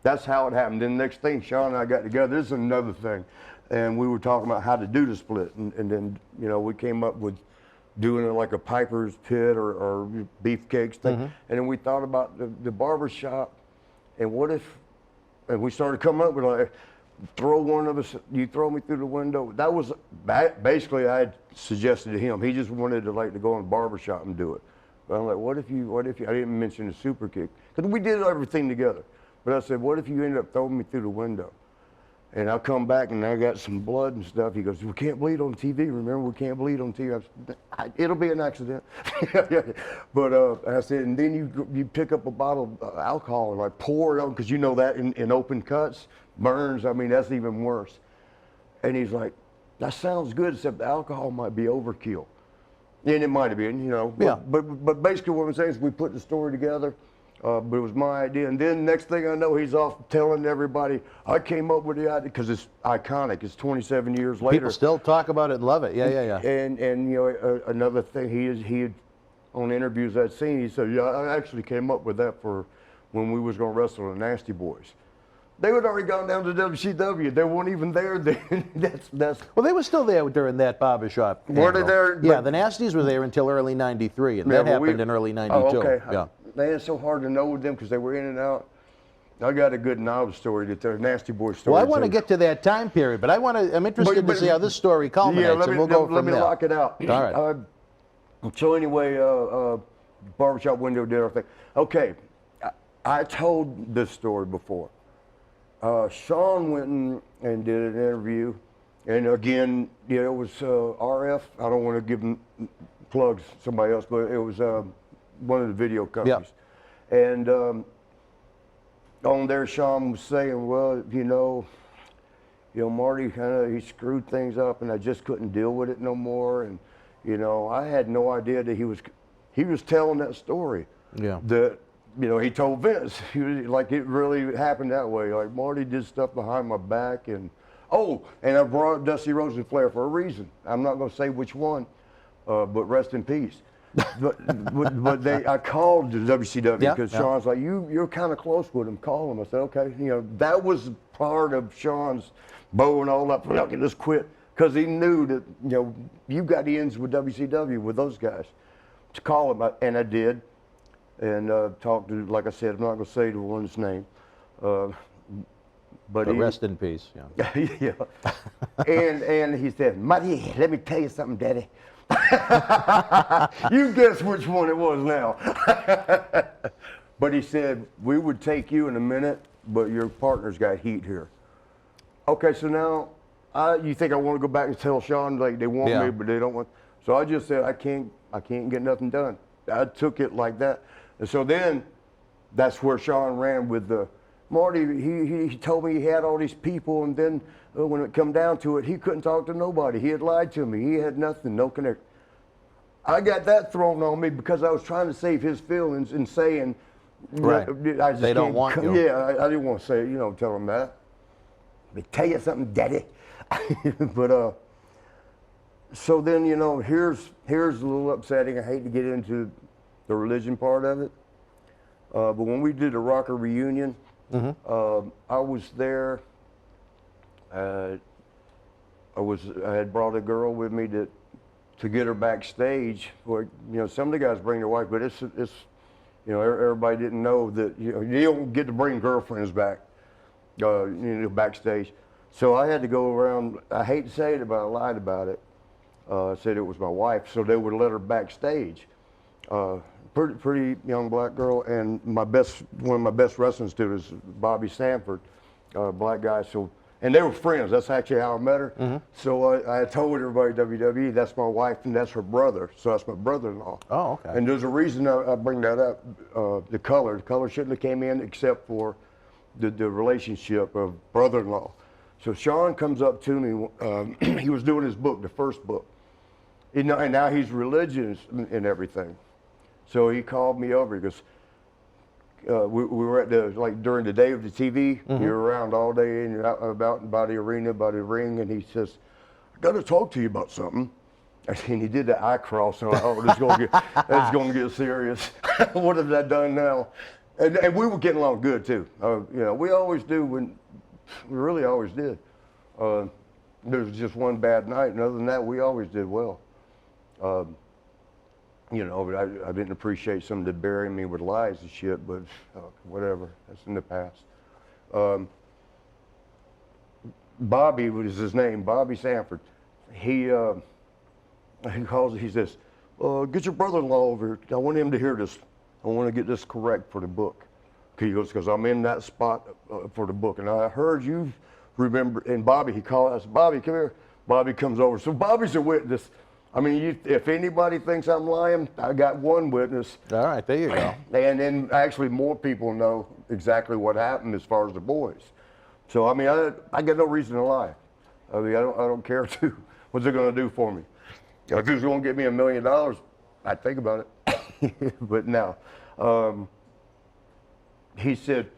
that's how it happened. Then the next thing, Shawn and I got together. This is another thing, and we were talking about how to do the split, and then you know we came up with doing it like a Piper's Pit or beefcakes thing, and then we thought about the barber shop, and what if, and we started coming up with like, throw one of us, you throw me through the window. That was basically I had suggested to him. He just wanted to like to go in the barber shop and do it. But I'm like, what if you? I didn't mention the super kick because we did everything together. But I said, what if you ended up throwing me through the window? And I come back and I got some blood and stuff. He goes, we can't bleed on TV. Remember, we can't bleed on TV. It'll be an accident. But I said, and then you pick up a bottle of alcohol and like pour it on, because you know that in open cuts, burns. I mean, that's even worse. And he's like, that sounds good, except the alcohol might be overkill. And it might have been, you know. Yeah. But basically what I'm saying is we put the story together. But it was my idea, and then next thing I know, he's off telling everybody, I came up with the idea, because it's iconic. It's 27 years later. People still talk about it and love it. Yeah. And you know, another thing, he had, on interviews I'd seen, he said, yeah, I actually came up with that for when we was going to wrestle the Nasty Boys. They had already gone down to WCW. They weren't even there then. That's Well, they were still there during that barbershop. Were they there? Yeah, the Nasties were there until early '93, and that happened in early '92. Oh, okay. Yeah. Man, it's so hard to know with them because they were in and out. I got a good novel story to tell, Nasty Boy story. Well, I want to get to that time period, but I'm interested to see how this story culminates, and we'll go from there. Let me lock it out. All right. So anyway, barbershop window did our thing. Okay, I told this story before. Shawn went and did an interview, and again, yeah, it was RF. I don't want to give them plugs somebody else, but it was one of the video companies. Yep. And on there, Shawn was saying, well, you know, Marty he screwed things up, and I just couldn't deal with it no more. And you know, I had no idea that he was telling that story. Yeah. That, you know, he told Vince, he was like, it really happened that way. Like, Marty did stuff behind my back, and I brought up Dusty Rhodes and Flair for a reason. I'm not going to say which one, but rest in peace. but I called the WCW because Shawn's like, you're kind of close with him. Call him. I said, okay. You know, that was part of Shawn's bow and all that. Look, just quit, because he knew that, you know, you got ends with WCW with those guys. To call him, and I did. And talked to, like I said, I'm not going to say the one's name. But rest in peace. Yeah. Yeah. And he said, Marty, let me tell you something, Daddy. You guess which one it was now. But he said, we would take you in a minute, but your partner's got heat here. Okay, so now you think I want to go back and tell Shawn, like, they want me, but they don't want. So I just said, I can't get nothing done. I took it like that. And so then that's where Shawn ran with the Marty. He told me he had all these people, and then when it come down to it, he couldn't talk to nobody. He had lied to me. He had nothing, no connection. I got that thrown on me because I was trying to save his feelings and saying, right, I just they don't want you. Yeah, I didn't want to say, tell him that. Let me tell you something, Daddy. But so then, here's a little upsetting. I hate to get into the religion part of it. But when we did the Rocker reunion, I was there. I had brought a girl with me to get her backstage. Where, some of the guys bring their wife, but it's everybody didn't know that you don't get to bring girlfriends back, backstage. So I had to go around. I hate to say it, but I lied about it. I said it was my wife, so they would let her backstage. Pretty young black girl, and one of my best wrestling students, Bobby Sanford, black guy. So, and they were friends. That's actually how I met her. So I told everybody WWE, that's my wife and that's her brother. So that's my brother-in-law. Oh, okay. And there's a reason I bring that up. The color shouldn't have came in except for the relationship of brother-in-law. So Shawn comes up to me. He was doing his book, the first book. And now he's religious and everything. So he called me over. He goes, we were at during the day of the TV, you're around all day and you're out and about by the arena, by the ring, and he says, I got to talk to you about something. And he did the eye cross, and I thought, it's going to get serious. What have I done now? And we were getting along good too. We always do we really always did. There was just one bad night, and other than that, we always did well. But I didn't appreciate some that burying me with lies and shit, but whatever, that's in the past. Bobby was his name, Bobby Sanford. He calls it, he says, get your brother-in-law over here. I want him to hear this. I want to get this correct for the book. He goes, because I'm in that spot for the book. And I heard you remember, and Bobby, he called us, Bobby, come here. Bobby comes over. So Bobby's a witness. I mean, if anybody thinks I'm lying, I got one witness. All right, there you go. And then actually more people know exactly what happened as far as the boys. So, I mean, I got no reason to lie. I mean, I don't care to. What's it going to do for me? If it was going to get me $1 million, I'd think about it. But no. He said,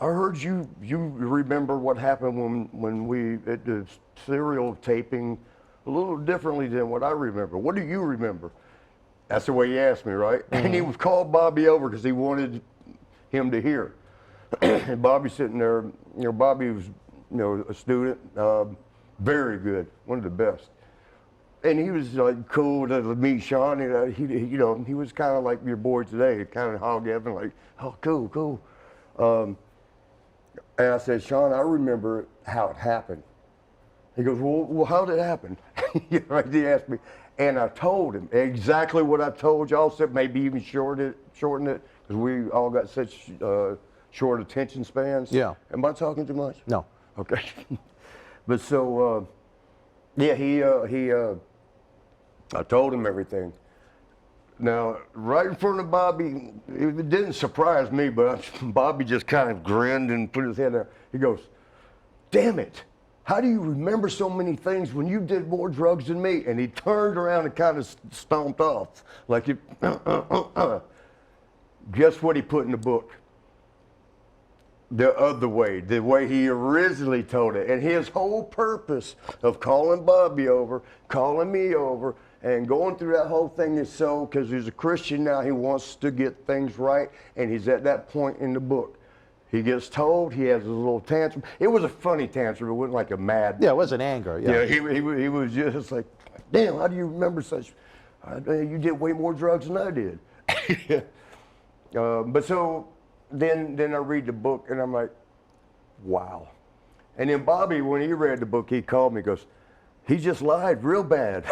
I heard you remember what happened when we at the serial taping a little differently than what I remember. What do you remember? That's the way he asked me, right? Mm-hmm. And he was called Bobby over because he wanted him to hear. And Bobby's sitting there, Bobby was, a student, very good, one of the best. And he was like cool to meet Shawn. He was kind of like your boy today, kind of hog heaven, like, oh, cool. And I said, Shawn, I remember how it happened. He goes, well, how did it happen? He asked me. And I told him exactly what I told y'all, except maybe even shorten it, because we all got such short attention spans. Yeah. Am I talking too much? No. Okay. But so, I told him everything. Now, right in front of Bobby, it didn't surprise me, but Bobby just kind of grinned and put his head there. He goes, damn it. How do you remember so many things when you did more drugs than me? And he turned around and kind of stomped off. Like, guess what he put in the book? The other way, the way he originally told it. And his whole purpose of calling Bobby over, calling me over, and going through that whole thing is so, because he's a Christian now, he wants to get things right, and he's at that point in the book. He gets told, he has a little tantrum. It was a funny tantrum, it wasn't like a mad. Yeah, it wasn't anger. Yeah, he was just like, damn, how do you remember such, you did way more drugs than I did. But so, then I read the book, and I'm like, wow. And then Bobby, when he read the book, he called me, goes, he just lied real bad.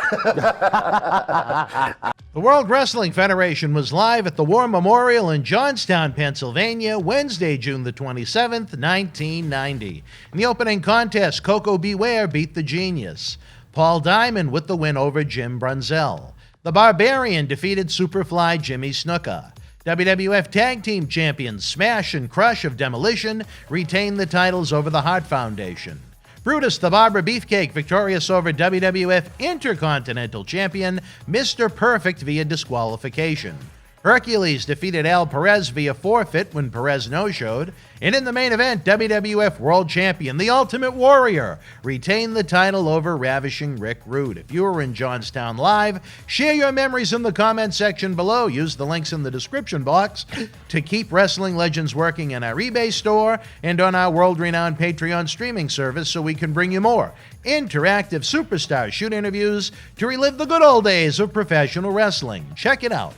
The World Wrestling Federation was live at the War Memorial in Johnstown, Pennsylvania, Wednesday, June the 27th, 1990. In the opening contest, Coco Beware beat the Genius. Paul Diamond with the win over Jim Brunzell. The Barbarian defeated Superfly Jimmy Snuka. WWF Tag Team Champions Smash and Crush of Demolition retained the titles over the Hart Foundation. Brutus the Barber Beefcake victorious over WWF Intercontinental Champion Mr. Perfect via disqualification. Hercules defeated Al Perez via forfeit when Perez no-showed. And in the main event, WWF World Champion, The Ultimate Warrior, retained the title over Ravishing Rick Rude. If you were in Johnstown live, share your memories in the comment section below. Use the links in the description box to keep Wrestling Legends working in our eBay store and on our world-renowned Patreon streaming service so we can bring you more interactive superstar shoot interviews to relive the good old days of professional wrestling. Check it out.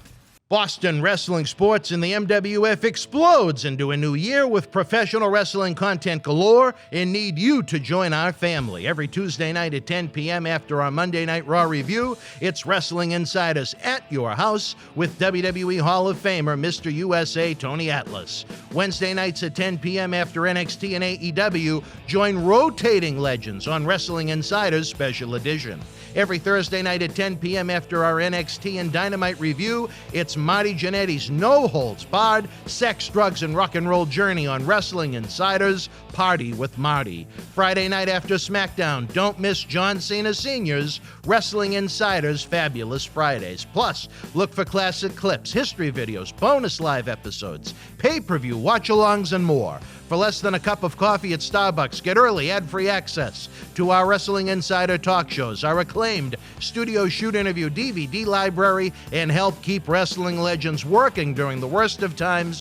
Boston Wrestling Sports in the MWF explodes into a new year with professional wrestling content galore and need you to join our family. Every Tuesday night at 10 p.m. after our Monday Night Raw review, it's Wrestling Insiders at your house with WWE Hall of Famer Mr. USA Tony Atlas. Wednesday nights at 10 p.m. after NXT and AEW, join rotating legends on Wrestling Insiders Special Edition. Every Thursday night at 10 p.m. after our NXT and Dynamite review, it's Marty Jannetty's no-holds-barred sex, drugs, and rock and roll journey on Wrestling Insiders Party with Marty. Friday night after SmackDown, don't miss John Cena Sr.'s Wrestling Insiders Fabulous Fridays. Plus, look for classic clips, history videos, bonus live episodes, pay-per-view, watch-alongs, and more. For less than a cup of coffee at Starbucks, get early ad-free access to our Wrestling Insider talk shows, our acclaimed studio shoot interview DVD library, and help keep wrestling legends working during the worst of times